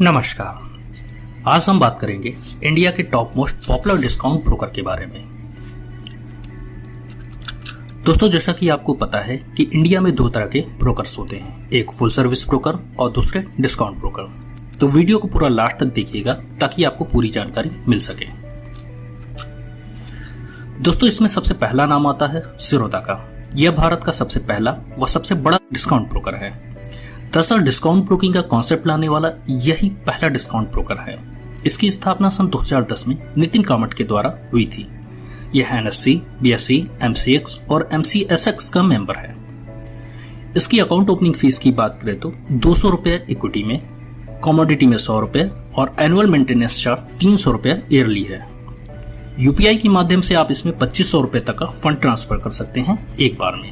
नमस्कार। आज हम बात करेंगे इंडिया के top most popular discount broker के बारे में। दोस्तों, जैसा कि आपको पता है कि इंडिया में दो तरह के ब्रोकर्स होते हैं, एक फुल सर्विस ब्रोकर और दूसरे डिस्काउंट ब्रोकर। तो वीडियो को पूरा लास्ट तक देखिएगा ताकि आपको पूरी जानकारी मिल सके। दोस्तों, इसमें सबसे पहला नाम आता है ज़ीरोधा का। यह भारत का सबसे पहला व सबसे बड़ा डिस्काउंट ब्रोकर है। दरअसल डिस्काउंट ब्रोकिंग का कॉन्सेप्ट लाने वाला यही पहला डिस्काउंट ब्रोकर है। इसकी स्थापना सन 2010 में नितिन कामत के द्वारा हुई थी। यह NSE, BSE, MCX और MCSX का मेंबर है। इसकी अकाउंट ओपनिंग फीस की बात करें तो 200 रुपये इक्विटी में, कमोडिटी में 100 रुपये और एनुअल मेंटेनेंस चार्ज 300 रुपये ईयरली है। UPI के माध्यम से आप इसमें 2500 रुपये तक का फंड ट्रांसफर कर सकते हैं एक बार में।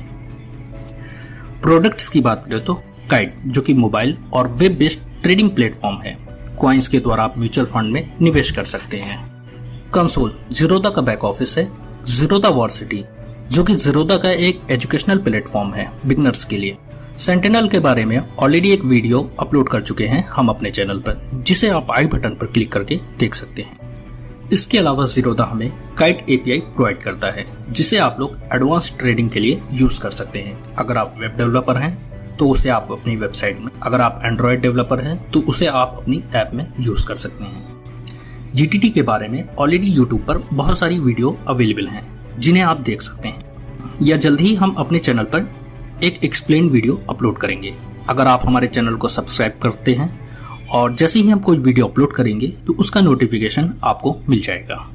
प्रोडक्ट्स की बात करें तो काइट, जो कि मोबाइल और वेब बेस्ड ट्रेडिंग प्लेटफॉर्म है। कॉइन्स के द्वारा आप म्यूचुअल फंड में निवेश कर सकते हैं। कंसोल ज़ीरोधा का बैक ऑफिस है। ज़ीरोधा वर्सिटी, जो कि ज़ीरोधा का एक एजुकेशनल प्लेटफॉर्म है बिगनर्स के लिए। सेंटिनल के बारे में ऑलरेडी एक वीडियो अपलोड कर चुके हैं हम अपने चैनल पर, जिसे आप आई बटन पर क्लिक करके देख सकते हैं। इसके अलावा ज़ीरोधा हमें काइट API प्रोवाइड करता है, जिसे आप लोग एडवांस ट्रेडिंग के लिए यूज कर सकते हैं। अगर आप वेब डेवलपर हैं तो उसे आप अपनी वेबसाइट में, अगर आप एंड्रॉयड डेवलपर हैं तो उसे आप अपनी ऐप में यूज कर सकते हैं। GTT के बारे में ऑलरेडी यूट्यूब पर बहुत सारी वीडियो अवेलेबल हैं, जिन्हें आप देख सकते हैं, या जल्द ही हम अपने चैनल पर एक एक्सप्लेन वीडियो अपलोड करेंगे। अगर आप हमारे चैनल को सब्सक्राइब करते हैं और जैसे ही हम कोई वीडियो अपलोड करेंगे तो उसका नोटिफिकेशन आपको मिल जाएगा।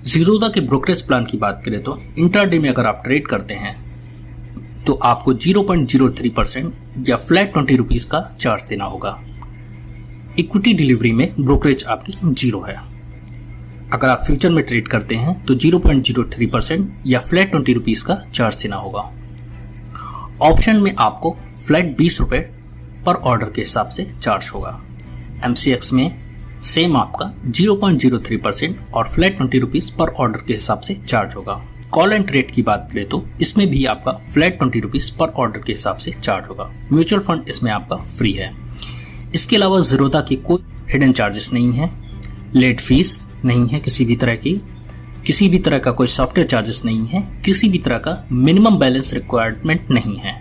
ज़ीरोधा के ब्रोकरेज प्लान की बात करें तो इंट्राडे में अगर आप ट्रेड करते हैं तो आपको 0.03% या फ्लैट 20 रुपीज का चार्ज देना होगा। इक्विटी डिलीवरी में ब्रोकरेज आपकी 0 है। अगर आप फ्यूचर में ट्रेड करते हैं तो 0.03% या फ्लैट 20 रुपीज का चार्ज देना होगा। ऑप्शन में आपको फ्लैट 20 रुपए पर ऑर्डर के हिसाब से चार्ज होगा। MCX में सेम आपका 0.03% और फ्लैट 20 रुपीज पर ऑर्डर के हिसाब से चार्ज होगा। कॉल एंड ट्रेड की बात करें तो इसमें भी आपका फ्लैट 20 रुपीज पर ऑर्डर के हिसाब से चार्ज होगा। म्यूचुअल फंड इसमें आपका फ्री है। इसके अलावा ज़ीरोधा की कोई हिडन चार्जेस नहीं है, लेट फीस नहीं है किसी भी तरह का कोई सॉफ्टवेयर चार्जेस नहीं है, किसी भी तरह का मिनिमम बैलेंस रिक्वायरमेंट नहीं है।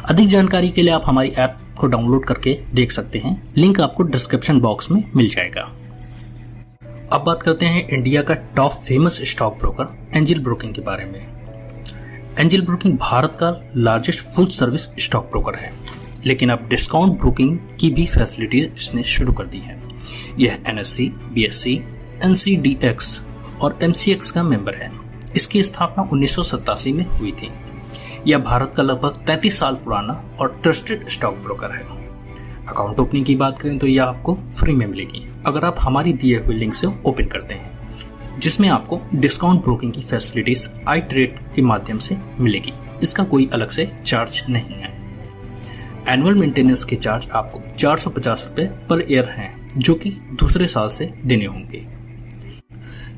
अधिक जानकारी के लिए आप हमारी ऐप को डाउनलोड करके देख सकते हैं। लिंक आपको डिस्क्रिप्शन बॉक्स में मिल जाएगा। अब बात करते हैं इंडिया का top famous stock broker angel broking के बारे में। एंजल ब्रोकिंग भारत का largest full service stock broker है, लेकिन अब डिस्काउंट ब्रोकिंग की भी फैसिलिटीज इसने शुरू कर दी है। यह NSE, BSE, NCDX और MCX का मेंबर है। इसकी स्थापना 1987 में हुई थी। यह भारत का लगभग 33 साल पुराना और ट्रस्टेड स्टॉक ब्रोकर है। अकाउंट ओपनिंग की बात करें तो यह आपको फ्री में मिलेगी अगर आप हमारी दिए हुए लिंक से ओपन करते हैं, जिसमें आपको डिस्काउंट ब्रोकिंग की फैसिलिटीज iTrade के माध्यम से मिलेगी। इसका कोई अलग से चार्ज नहीं है। एनुअल मेंटेनेंस के चार्ज आपको 450 रुपये पर ईयर हैं, जो कि दूसरे साल से देने होंगे।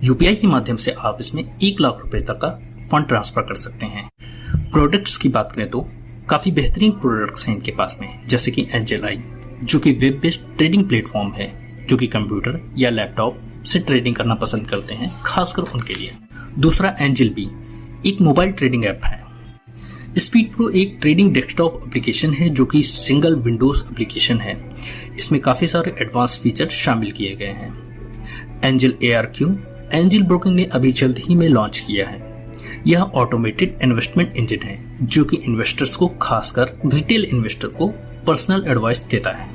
UPI के माध्यम से आप इसमें 1 लाख रुपए तक का फंड ट्रांसफर कर सकते हैं। प्रोडक्ट्स की बात करें तो काफी बेहतरीन प्रोडक्ट्स हैं इनके पास में, जैसे कि एंजल आई, जो कि वेब बेस्ड ट्रेडिंग प्लेटफॉर्म है, जो कि कंप्यूटर या लैपटॉप से ट्रेडिंग करना पसंद करते हैं, खासकर उनके लिए। दूसरा एंजल बी, एक मोबाइल ट्रेडिंग ऐप है। स्पीड प्रो एक ट्रेडिंग डेस्कटॉप एप्लीकेशन है, जो कि सिंगल विंडोज एप्लीकेशन है। इसमें काफी सारे एडवांस फीचर शामिल किए गए हैं। एंजल ARQ एंजल ब्रोकिंग ने अभी जल्द ही में लॉन्च किया है। यह ऑटोमेटेड इन्वेस्टमेंट इंजन है, जो कि इन्वेस्टर्स को, खासकर रिटेल इन्वेस्टर को पर्सनल एडवाइस देता है।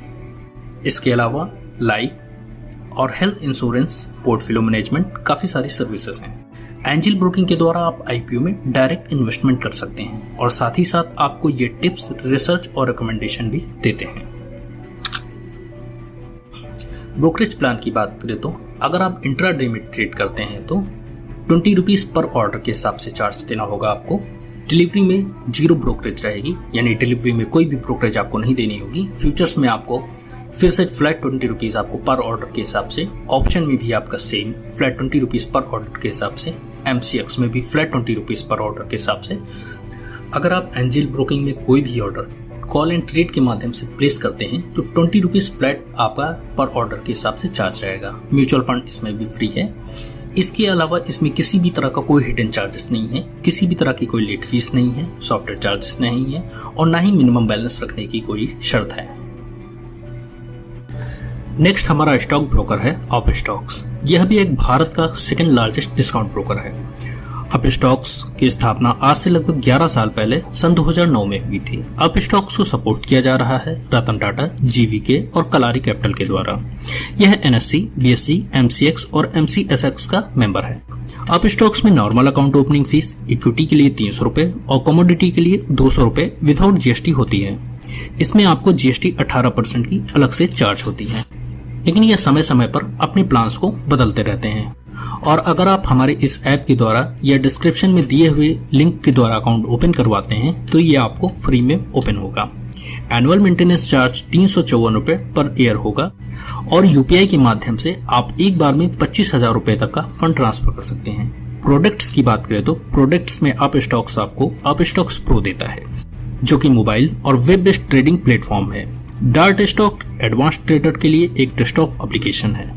इसके अलावा लाइफ और हेल्थ इंश्योरेंस, पोर्टफोलियो मैनेजमेंट, काफी सारी सर्विसेज हैं। एंजल ब्रोकिंग के द्वारा आप IPO में डायरेक्ट इन्वेस्टमेंट कर सकते हैं और साथ ही साथ आपको ये टिप्स, रिसर्च और रिकमेंडेशन भी देते हैं। ब्रोकरेज प्लान की बात करें तो अगर आप इंट्राडे में ट्रेड करते हैं तो 20 रुपीज पर ऑर्डर के हिसाब से चार्ज देना होगा आपको। डिलीवरी में 0 ब्रोकरेज रहेगी, यानी डिलीवरी में कोई भी ब्रोकरेज आपको नहीं देनी होगी। फ्यूचर्स में आपको फिर से फ्लैट 20 रुपीज आपको पर ऑर्डर के हिसाब से। ऑप्शन में भी आपका same flat 20 rupees per order के हिसाब से। MCX में भी फ्लैट 20 रुपीज पर ऑर्डर के हिसाब से। अगर आप एंजल ब्रोकिंग में कोई भी ऑर्डर कॉल एंड ट्रेड के माध्यम से प्लेस करते हैं तो 20 रुपीज फ्लैट आपका पर ऑर्डर के हिसाब से चार्ज रहेगा। म्यूचुअल फंड इसमें भी फ्री है। इसके अलावा इसमें किसी भी तरह का कोई हिडन चार्जेस नहीं है, किसी भी तरह की कोई लेट फीस नहीं है, सॉफ्टवेयर चार्जेस नहीं है और ना ही मिनिमम बैलेंस रखने की कोई शर्त है। नेक्स्ट हमारा स्टॉक ब्रोकर है अपस्टॉक्स। यह भी एक भारत का सेकंड लार्जेस्ट डिस्काउंट ब्रोकर है। अपस्टॉक्स की स्थापना आज से लगभग 11 साल पहले सन 2009 में हुई थी। अपस्टॉक्स को सपोर्ट किया जा रहा है रतन टाटा, जीवीके और कलारी कैपिटल के द्वारा। यह एनएससी, बीएससी, एमसीएक्स और एमसीएसएक्स का मेंबर है। अपस्टॉक्स में normal account opening fees equity के लिए 300 रुपए और कमोडिटी के लिए 200 रुपए विदाउट जीएसटी होती है। इसमें आपको जीएसटी 18% की अलग से चार्ज होती है, लेकिन यह समय समय पर अपने प्लान्स को बदलते रहते हैं। और अगर आप हमारे इस ऐप के द्वारा या डिस्क्रिप्शन में दिए हुए लिंक के द्वारा अकाउंट ओपन करवाते हैं तो ये आपको फ्री में ओपन होगा। एनुअल मेंटेनेंस चार्ज 354 रुपए पर ईयर होगा और यूपीआई के माध्यम से आप एक बार में 25,000 रुपए तक का फंड ट्रांसफर कर सकते हैं। प्रोडक्ट्स की बात करें तो प्रोडक्ट्स में अपस्टॉक्स आपको अपस्टॉक्स प्रो देता है, जो कि मोबाइल और वेब बेस्ड ट्रेडिंग प्लेटफॉर्म है। डार्ट स्टॉक एडवांस ट्रेडर के लिए एक डेस्कटॉप एप्लीकेशन है।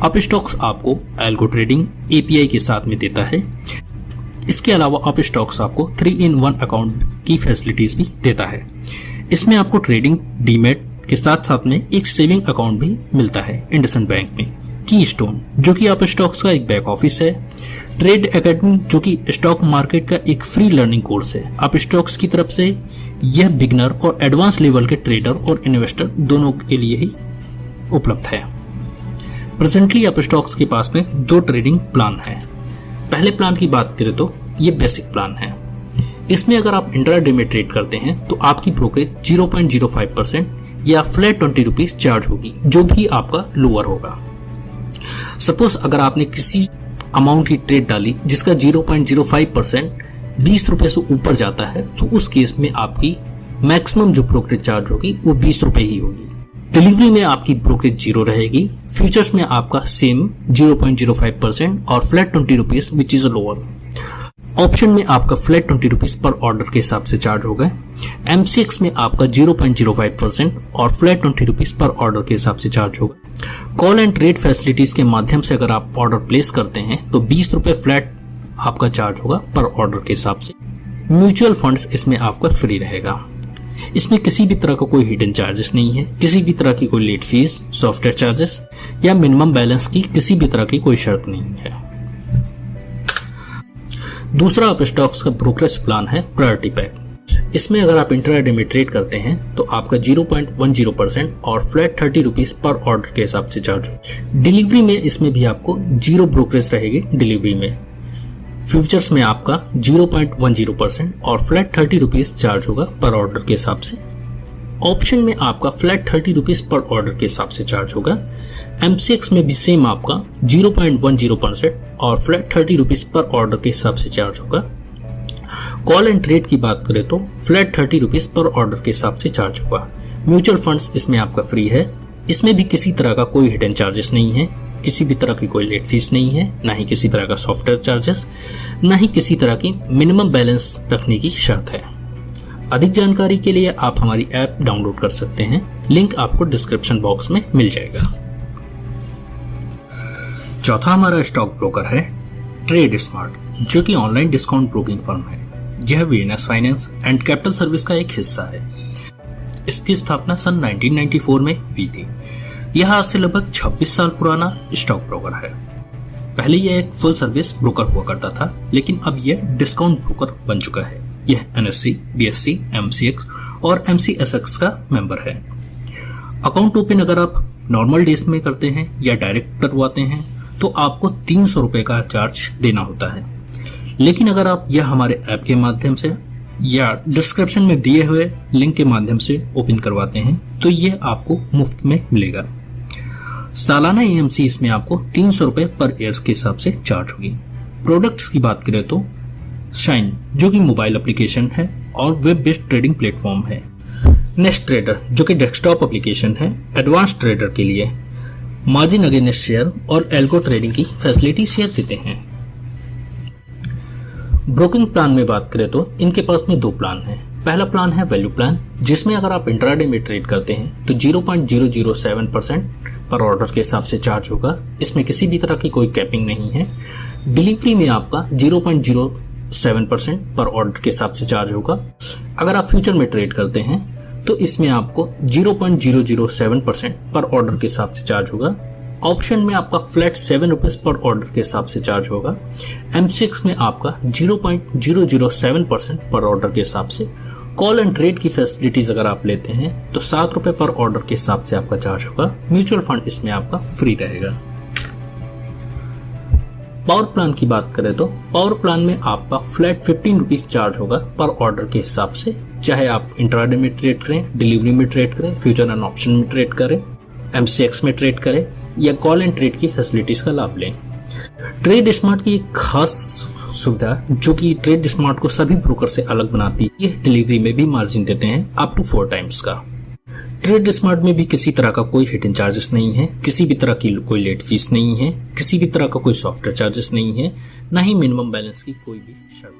अपस्टॉक्स आपको एल्गो ट्रेडिंग एपीआई के साथ में देता है। इसके अलावा अपस्टॉक्स आपको 3-in-1 अकाउंट की फैसिलिटीज भी देता है। इसमें आपको ट्रेडिंग डीमेट के साथ साथ में एक सेविंग अकाउंट भी मिलता है इंडसइंड बैंक में। कीस्टोन जो कि अपस्टॉक्स का एक बैक ऑफिस है। ट्रेड एकेडमी जो कि स्टॉक मार्केट का एक फ्री लर्निंग कोर्स है। अपस्टॉक्स की तरफ से यह बिगिनर और एडवांस लेवल के ट्रेडर और इन्वेस्टर दोनों के लिए ही उपलब्ध है। प्रेजेंटली अपस्टॉक्स के पास में 2 ट्रेडिंग प्लान है। पहले प्लान की बात करें तो ये बेसिक प्लान है। इसमें अगर आप इंट्राडे में ट्रेड करते हैं तो आपकी ब्रोकरेज 0.05% या फ्लैट 20 रुपीज चार्ज होगी, जो भी आपका लोअर होगा। सपोज अगर आपने किसी अमाउंट की ट्रेड डाली जिसका 0.05% 20 रुपए से ऊपर जाता है तो उस केस में आपकी मैक्सिमम जो ब्रोकरेज चार्ज होगी वो 20 रुपए ही होगी। डिलीवरी में आपकी ब्रोकरेज 0 रहेगी। फ्यूचर्स में आपका सेम 0.05% और flat 20 rupees which is lower. Option में आपका फ्लैट 20 रुपीज पर ऑर्डर के हिसाब से चार्ज होगा। एमसीएक्स में आपका 0.05% और फ्लैट 20 रुपीज पर ऑर्डर के हिसाब से चार्ज होगा। कॉल एंड ट्रेड फैसिलिटीज के माध्यम से अगर आप ऑर्डर प्लेस करते हैं तो 20 रुपए फ्लैट आपका चार्ज होगा पर ऑर्डर के हिसाब से। म्यूचुअल फंड्स इसमें आपका फ्री रहेगा। इसमें किसी भी तरह का कोई हिडन चार्जेस नहीं है, किसी भी तरह की कोई लेट फीस, सॉफ्टवेयर चार्जेस या मिनिमम बैलेंस की किसी भी तरह की कोई शर्त नहीं है। दूसरा अपस्टॉक्स का ब्रोकरेज प्लान है प्रायोरिटी पैक। इसमें अगर आप इंट्राडे में ट्रेड करते हैं तो आपका 0.10% और फ्लैट 30 रुपीज पर ऑर्डर के हिसाब से चार्ज। डिलीवरी में इसमें भी आपको 0 ब्रोकरेज रहेगी डिलीवरी में। फ्यूचर्स में आपका 0.10% और फ्लैट 30 रुपीज चार्ज होगा पर ऑर्डर के हिसाब से। ऑप्शन में आपका फ्लैट 30 रुपीज पर ऑर्डर के हिसाब से चार्ज होगा। एमसीएक्स में भी सेम आपका 0.10% और फ्लैट 30 रुपीज पर ऑर्डर के हिसाब से चार्ज होगा। कॉल एंड ट्रेड की बात करें तो फ्लैट 30 रुपीज पर ऑर्डर के हिसाब से चार्ज होगा। म्यूचुअल फंड्स इसमें आपका फ्री है। इसमें भी किसी तरह का कोई हिडन चार्जेस नहीं है, किसी भी तरह की कोई लेट फीस नहीं है, ना ही किसी तरह का सॉफ्टवेयर चार्जेस, ना ही किसी तरह की मिनिमम बैलेंस रखने की शर्त है। अधिक जानकारी के लिए आप हमारी ऐप डाउनलोड कर सकते हैं। लिंक आपको डिस्क्रिप्शन बॉक्स में मिल जाएगा। चौथा हमारा स्टॉक ब्रोकर है ट्रेड स्मार्ट, जो कि ऑनलाइन डिस्काउंट ब्रोकिंग फर्म है। यह VNS finance and capital service का एक हिस्सा है। इसकी स्थापना सन 1994 में हुई थी। यह आज से लगभग 26 साल पुराना स्टॉक ब्रोकर है। पहले यह एक फुल सर्विस ब्रोकर हुआ करता था, लेकिन अब यह डिस्काउंट ब्रोकर बन चुका है। यह एनएससी, बीएससी, एमसीएक्स और एमसीएसएक्स का मेंबर है। अकाउंट ओपन अगर आप नॉर्मल डेज में करते हैं या डायरेक्ट करवाते हैं तो आपको 300 रुपए का चार्ज देना होता है। लेकिन अगर आप यह हमारे ऐप के माध्यम से या डिस्क्रिप्शन में दिए हुए लिंक के माध्यम से ओपन करवाते हैं तो यह आपको मुफ्त में मिलेगा। सालाना ईएमसी इसमें आपको 300 रुपए पर ईयर के हिसाब से चार्ज होगी। प्रोडक्ट्स की बात करें तो शाइन, जो कि मोबाइल एप्लीकेशन है और वेब बेस्ड ट्रेडिंग प्लेटफॉर्म है। नेक्स्ट ट्रेडर, जो कि डेस्कटॉप एप्लीकेशन है एडवांस ट्रेडर के लिए। मार्जिन अगेंस्ट शेयर और एल्गो ट्रेडिंग की फैसिलिटी शेयर देते हैं। ब्रोकिंग प्लान में बात करें तो इनके पास में 2 प्लान हैं। पहला प्लान है वैल्यू प्लान, जिसमें अगर आप इंट्राडे में ट्रेड करते हैं तो 0.007% पर ऑर्डर के हिसाब से चार्ज होगा। इसमें किसी भी तरह की कोई कैपिंग नहीं है। डिलीवरी में आपका 0.07% पर ऑर्डर के हिसाब से चार्ज होगा। अगर आप फ्यूचर में ट्रेड करते हैं तो इसमें आपको 0.007% पर ऑर्डर के हिसाब से चार्ज होगा। ऑप्शन में आपका फ्लैट 7 रुपीज पर ऑर्डर के हिसाब से चार्ज होगा। M6 में आपका 0.007% पर ऑर्डर के हिसाब से। कॉल एंड ट्रेड की फैसिलिटीज अगर आप लेते हैं तो 7 रुपए पर ऑर्डर के हिसाब से आपका चार्ज होगा। म्यूचुअल फंड इसमें आपका फ्री रहेगा। पावर प्लान की बात करें तो पावर प्लान में आपका फ्लैट 15 रुपीज चार्ज होगा पर ऑर्डर के हिसाब से, चाहे आप इंट्राडे में ट्रेड करें, डिलीवरी में ट्रेड करें, फ्यूचर एंड ऑप्शन में ट्रेड करें, MCX में ट्रेड करें या कॉल एंड ट्रेड की फैसिलिटीज का लाभ लें। ट्रेड स्मार्ट की एक खास सुविधा जो कि ट्रेड स्मार्ट को सभी ब्रोकर से अलग बनाती है, ये डिलीवरी में भी मार्जिन देते हैं अप टू 4 टाइम्स का। ट्रेड स्मार्ट में भी किसी तरह का कोई हिडन चार्जेस नहीं है, किसी भी तरह की कोई लेट फीस नहीं है, किसी भी तरह का कोई सॉफ्टवेयर चार्जेस नहीं है, ना ही मिनिमम बैलेंस की कोई भी शर्त है।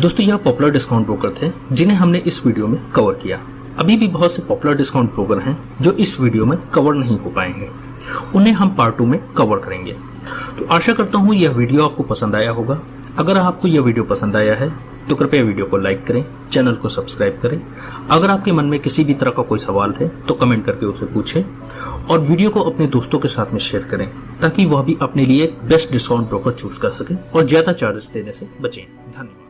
दोस्तों, यह पॉपुलर डिस्काउंट ब्रोकर थे जिन्हें हमने इस वीडियो में कवर किया। अभी भी बहुत से पॉपुलर डिस्काउंट ब्रोकर हैं जो इस वीडियो में कवर नहीं हो पाएंगे, उन्हें हम पार्ट 2 में कवर करेंगे। तो आशा करता हूँ यह वीडियो आपको पसंद आया होगा। अगर आपको यह वीडियो पसंद आया है तो कृपया वीडियो को लाइक करें, चैनल को सब्सक्राइब करें। अगर आपके मन में किसी भी तरह का कोई सवाल है तो कमेंट करके उसे पूछें और वीडियो को अपने दोस्तों के साथ में शेयर करें ताकि वह भी अपने लिए बेस्ट डिस्काउंट ब्रोकर चूज कर सकें और ज्यादा चार्जेस देने से बचें। धन्यवाद।